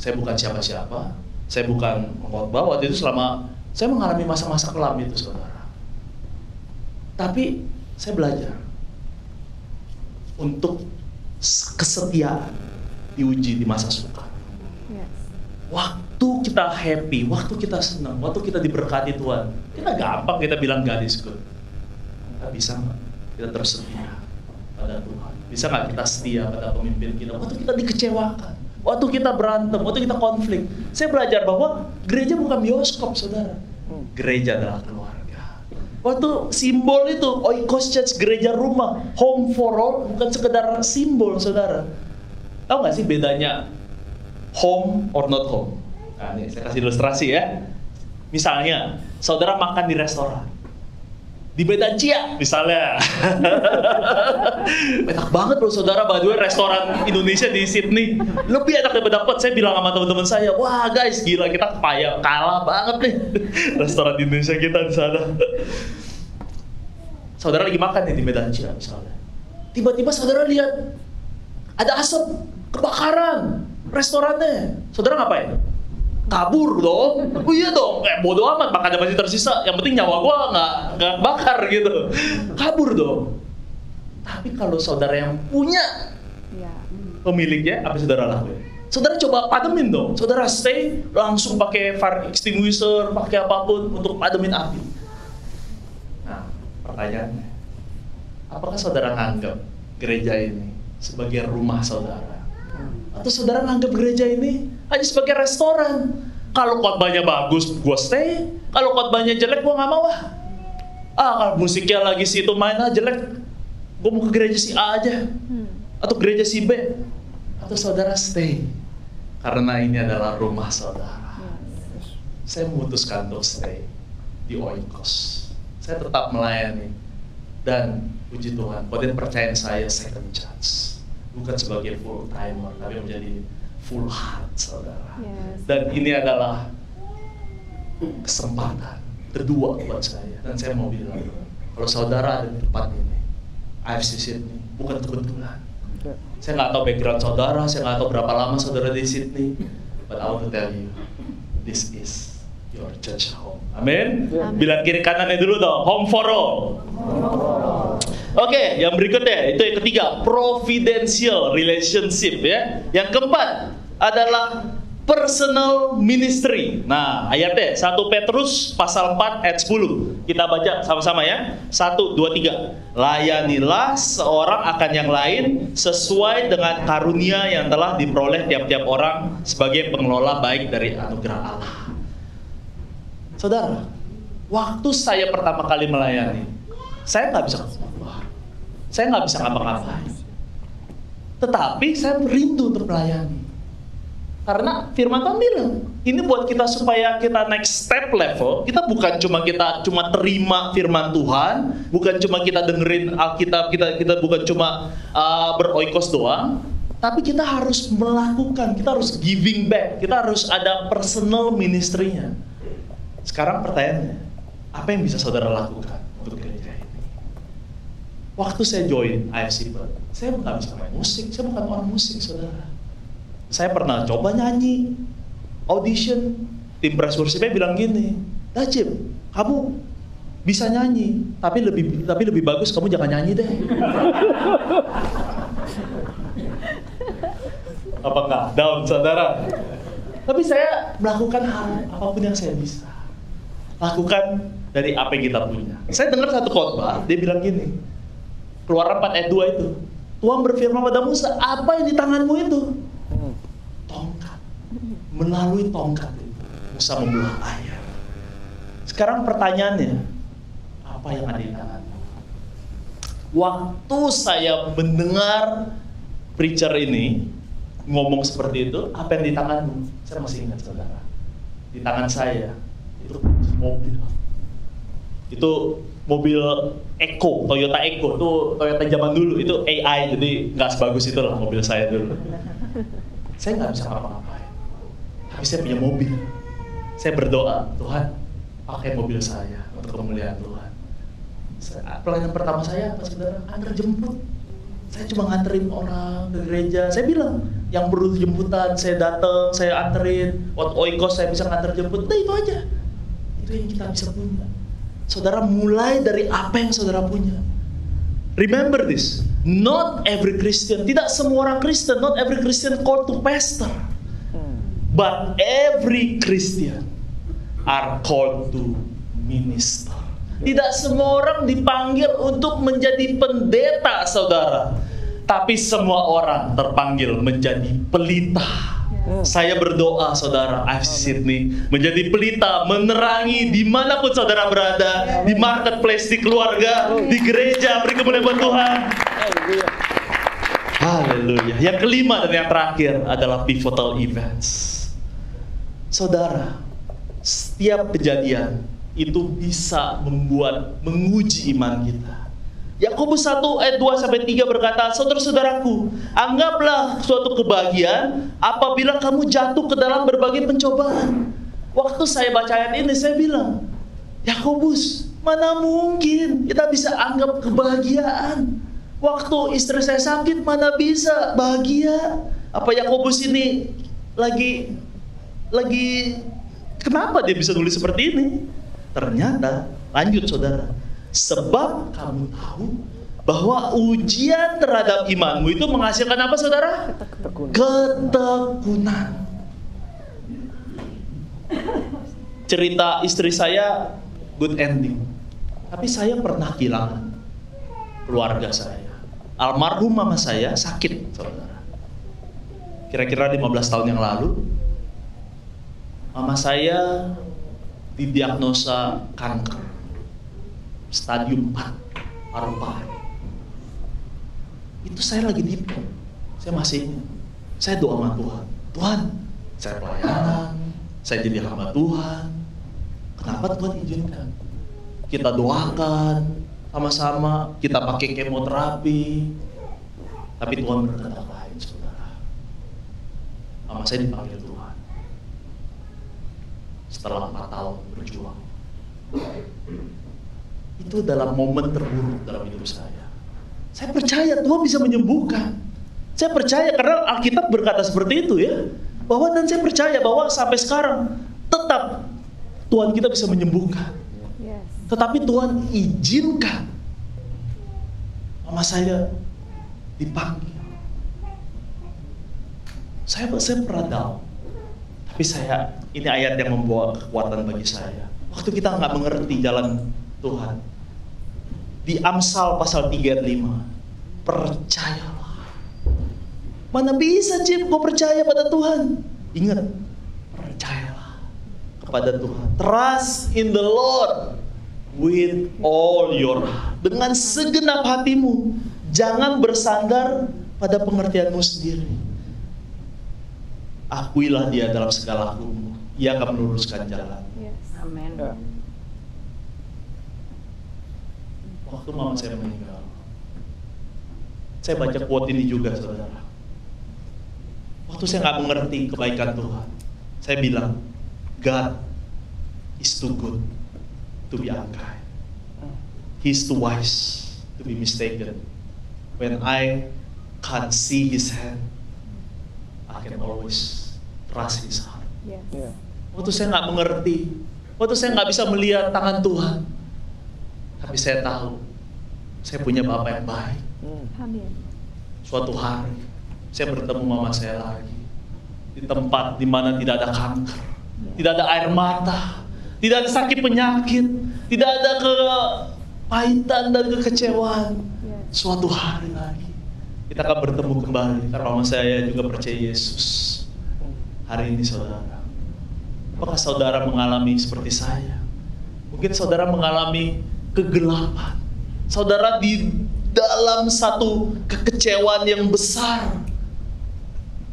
Saya bukan siapa-siapa, saya bukan mengkhotbah. Waktu itu selama saya mengalami masa-masa kelam itu, saudara. Tapi saya belajar untuk kesetiaan diuji di masa sukar. Waktu kita happy, waktu kita senang, waktu kita diberkati Tuhan, kita gampang kita bilang God is good. Kita bisa nggak kita tersetia pada Tuhan? Bisa nggak kita setia pada pemimpin kita? Waktu kita dikecewakan, waktu kita berantem, waktu kita konflik. Saya belajar bahwa gereja bukan bioskop, saudara. Gereja adalah keluarga. Waktu simbol itu, Oikos Church, gereja rumah, home for all, bukan sekedar simbol, saudara. Tahu nggak sih bedanya home or not home? Nah, ini saya kasih ilustrasi ya. Misalnya, saudara makan di restoran, di Medan Cia misalnya. Enak banget loh, saudara. By the way, restoran Indonesia di Sydney lebih enak daripada Pet. Saya bilang sama teman-teman saya, wah guys, gila, kita kalah banget nih restoran di Indonesia kita di sana. Saudara lagi makan nih di Medan Cia misalnya, tiba-tiba saudara lihat ada asap, kebakaran restorannya. Saudara ngapain? Kabur dong. Oh iya dong, bodo amat, makannya masih tersisa, yang penting nyawa gua nggak bakar gitu. Kabur dong. Tapi kalau saudara yang punya pemiliknya, apa saudara lakuin? Saudara coba pademin dong. Saudara stay, langsung pakai fire extinguisher, pakai apapun untuk pademin api. Nah, pertanyaannya, apakah saudara nganggap gereja ini sebagai rumah saudara? Atau saudara nganggap gereja ini hanya sebagai restoran? Kalau khotbahnya bagus, gua stay. Kalau khotbahnya jelek, gua nggak mau. Kalau musiknya lagi situ main jelek, gua mau ke gereja si A aja, atau gereja si B. Atau saudara stay karena ini adalah rumah saudara. Saya memutuskan untuk stay di Oikos. Saya tetap melayani, dan puji Tuhan, Koden percaya saya second chance. Bukan sebagai full timer, tapi menjadi full heart, saudara. Dan ini adalah kesempatan kedua buat saya. Dan saya mau bilang, kalau saudara ada di tempat ini, AFC Sydney, bukan kebetulan. Saya nggak tahu background saudara, saya nggak tahu berapa lama saudara di Sydney, but I want to tell you, this is your church home. Amin. Bilang kiri kanannya dulu dong, home for all. Oke, yang berikutnya itu yang ketiga, providential relationship ya. Yang keempat adalah personal ministry. Nah, ayatnya 1 Petrus pasal 4 ayat 10. Kita baca sama-sama ya. 1, 2, 3. Layanilah seorang akan yang lain sesuai dengan karunia yang telah diperoleh tiap-tiap orang sebagai pengelola baik dari anugerah Allah. Saudara, waktu saya pertama kali melayani, saya nggak bisa keluar, saya nggak bisa ngapa-ngapain. Tetapi saya rindu untuk melayani. Karena firman Tuhan bilang, ini buat kita supaya kita next step level. Kita bukan cuma terima firman Tuhan, bukan cuma kita dengerin Alkitab, kita bukan cuma beroikos doang, tapi kita harus melakukan, kita harus giving back, kita harus ada personal ministry-nya. Sekarang pertanyaannya, apa yang bisa saudara lakukan untuk gereja ini? Waktu saya join AFC, saya nggak bisa main musik, saya bukan orang musik, saudara. Saya pernah coba nyanyi, audition, tim press worship-nya bilang gini, Dajib, kamu bisa nyanyi, tapi lebih bagus kamu jangan nyanyi deh. Apa enggak? Down, saudara. Tapi saya melakukan hal apapun yang saya bisa. Lakukan dari apa yang kita punya. Saya dengar satu khotbah, dia bilang gini, Keluaran 4 ayat 2 itu, Tuhan berfirman pada Musa, apa yang di tanganmu itu? Tongkat. Melalui tongkat itu Musa membelah air. Sekarang pertanyaannya, apa yang ada di tanganmu? Waktu saya mendengar preacher ini ngomong seperti itu, apa yang di tanganmu? Saya masih ingat, saudara. Di tangan saya itu mobil. Itu mobil Eco, Toyota Eco, itu Toyota zaman dulu, itu AI, jadi nggak sebagus itulah mobil saya dulu. Saya nggak bisa ngapa-ngapain, tapi saya punya mobil. Saya berdoa, Tuhan, pakai mobil saya untuk kemuliaan Tuhan. Pelayanan pertama saya, apa saudara? Antar jemput. Saya cuma nganterin orang ke gereja. Saya bilang, yang perlu jemputan, saya datang, saya anterin. Waktu oikos saya bisa nganter jemput. Nah itu aja. Itu yang kita bisa punya. Saudara mulai dari apa yang saudara punya. Remember this. Not every Christian, tidak semua orang Kristen, not every Christian called to pastor. But every Christian are called to minister. Tidak semua orang dipanggil untuk menjadi pendeta, saudara. Tapi semua orang terpanggil menjadi pelita. Saya berdoa, saudara, AFC Sydney menjadi pelita, menerangi dimanapun saudara berada, di marketplace, di keluarga, di gereja, beri kemuliaan buat Tuhan. Haleluya. Yang kelima dan yang terakhir adalah pivotal events. Saudara, setiap kejadian itu bisa menguji iman kita. Yakobus 1 ayat 2-3 berkata, saudara-saudaraku, anggaplah suatu kebahagiaan apabila kamu jatuh ke dalam berbagai pencobaan. Waktu saya baca ayat ini, saya bilang, Yakobus, mana mungkin kita bisa anggap kebahagiaan? Waktu istri saya sakit, mana bisa bahagia? Apa Yakobus ini lagi kenapa dia bisa nulis seperti ini? Ternyata, lanjut saudara, sebab kamu tahu bahwa ujian terhadap imanmu itu menghasilkan apa, saudara? Ketekunan. Cerita istri saya good ending, tapi saya pernah kehilangan keluarga saya. Almarhum mama saya sakit, saudara. Kira-kira 15 tahun yang lalu, mama saya didiagnosa kanker stadium 4 paru-paru. Itu saya lagi dipom. Saya masih ingat. Saya doa sama Tuhan. Tuhan, saya pelayanan, saya jadi hamba Tuhan. Kenapa Tuhan izinkan? Kita doakan sama-sama, kita pakai kemoterapi. Tapi Tuhan berkata lain, saudara. Mama saya dipanggil Tuhan. Setelah 4 tahun berjuang. Itu dalam momen terburuk dalam hidup saya. Saya percaya Tuhan bisa menyembuhkan. Saya percaya karena Alkitab berkata seperti itu ya. Dan saya percaya bahwa sampai sekarang tetap Tuhan kita bisa menyembuhkan. Tetapi Tuhan izinkan mama saya dipanggil. Saya pernah down. Tapi ini ayat yang membawa kekuatan bagi saya. Waktu kita nggak mengerti jalan Tuhan. Di Amsal pasal 3 ayat 5. Percayalah. Mana bisa Cip gue percaya pada Tuhan? Ingat, percayalah kepada Tuhan. Trust in the Lord with all your heart. Dengan segenap hatimu. Jangan bersandar pada pengertianmu sendiri. akuilah dia dalam segala lakumu. Ia akan meluruskan jalan. Yes. Amin. Yeah. Waktu mama saya meninggal, saya baca quote ini juga, saudara. Waktu saya nggak mengerti kebaikan Tuhan, saya bilang, God is too good to be unkind. He's too wise to be mistaken. When I can't see His hand, I can always trust His heart. Yes. Yeah. Waktu saya nggak mengerti, waktu saya nggak bisa melihat tangan Tuhan, tapi saya tahu, saya punya Bapa yang baik. Amin. Suatu hari, saya bertemu mama saya lagi di tempat di mana tidak ada kanker, tidak ada air mata, tidak ada sakit penyakit, tidak ada kepahitan dan kekecewaan. Suatu hari lagi, kita akan bertemu kembali karena mama saya juga percaya Yesus. Hari ini, saudara, apakah saudara mengalami seperti saya? Mungkin saudara mengalami kegelapan. Saudara di dalam satu kekecewaan yang besar.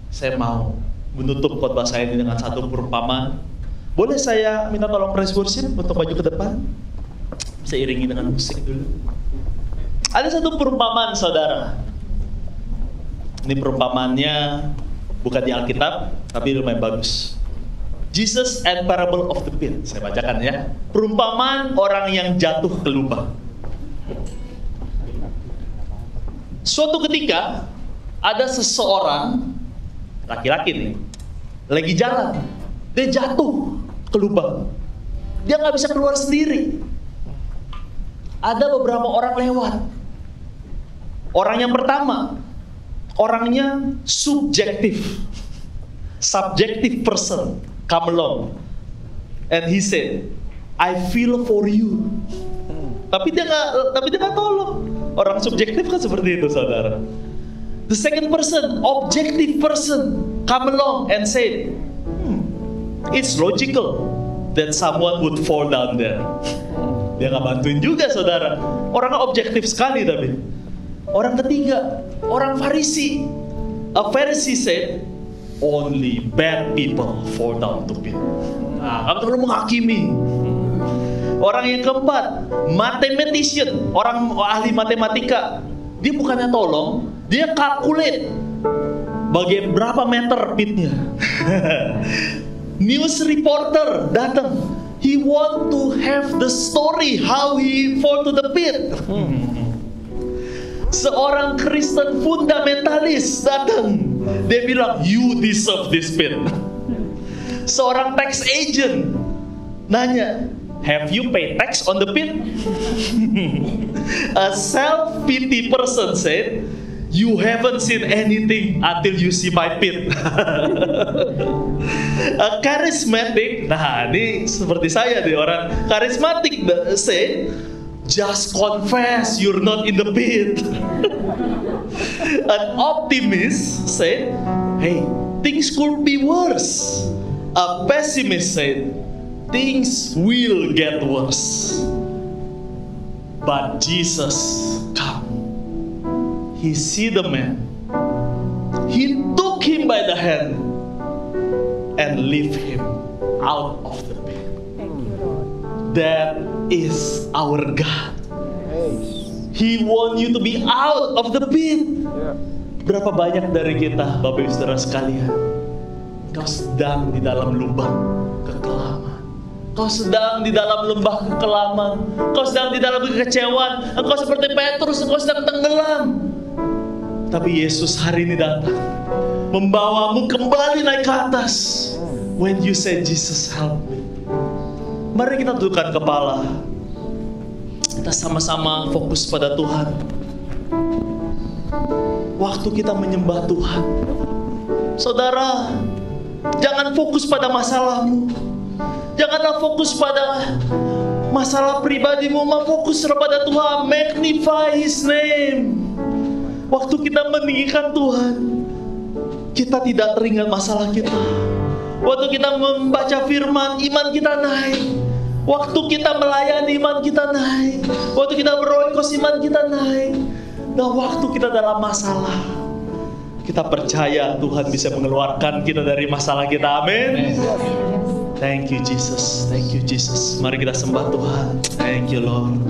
Saya mau menutup khotbah saya ini dengan satu perumpamaan. Boleh saya minta tolong praise worship untuk maju ke depan? Saya iringi dengan musik dulu. Ada satu perumpamaan, saudara. Ini perumpamaannya bukan di Alkitab, tapi lumayan bagus. Jesus and Parable of the Pit. Saya bacakan ya. Perumpamaan orang yang jatuh ke lubang. Suatu ketika ada seseorang laki-laki nih lagi jalan, dia jatuh ke lubang, dia nggak bisa keluar sendiri. Ada beberapa orang lewat. Orang yang pertama, orangnya subjektive person come along and he said, I feel for you. Tapi dia nggak tolong. Orang subjektif kan seperti itu, saudara. The second person, objective person, come along and say, it's logical that someone would fall down there. Dia nggak bantuin juga, saudara. Orangnya objektif sekali tapi. Orang ketiga, orang Farisi. A Pharisee said, only bad people fall down to pit. Nah, kamu terlalu menghakimi. Orang yang keempat, mathematician, orang ahli matematika. Dia bukannya tolong, dia calculate berapa meter pitnya. News reporter datang, he want to have the story how he fall to the pit. Seorang Kristen fundamentalis datang, dia bilang, you deserve this pit. Seorang tax agent nanya, have you paid tax on the pit? A self-pity person said, you haven't seen anything until you see my pit. A charismatic, nah ini seperti saya nih, orang karismatik said, just confess you're not in the pit. An optimist said, hey, things could be worse. A pessimist said, things will get worse. But Jesus come. He see the man. He took him by the hand and lift him out of the pit. Thank you, Lord. That is our God. Yes. He want you to be out of the pit. Yeah. Berapa banyak dari kita, Bapak Ibu Saudara sekalian, kau sedang di dalam lubang kekelaman. Kau sedang di dalam lembah kekelaman. Kau sedang di dalam kekecewaan. Engkau seperti Petrus, engkau sedang tenggelam. Tapi Yesus hari ini datang, membawamu kembali naik ke atas. When you say, Jesus help me. Mari kita tundukkan kepala. Kita sama-sama fokus pada Tuhan. Waktu kita menyembah Tuhan, saudara, jangan fokus pada masalahmu. Janganlah fokus pada masalah pribadimu, fokus kepada Tuhan. Magnify His name. Waktu kita meninggikan Tuhan, kita tidak teringat masalah kita. Waktu kita membaca firman, iman kita naik. Waktu kita melayani, iman kita naik. Waktu kita beroikos, iman kita naik. Dan waktu kita dalam masalah, Kita percaya Tuhan bisa mengeluarkan kita dari masalah kita. Amin. Thank you Jesus. Thank you Jesus. Mari kita sembah Tuhan. Thank you Lord.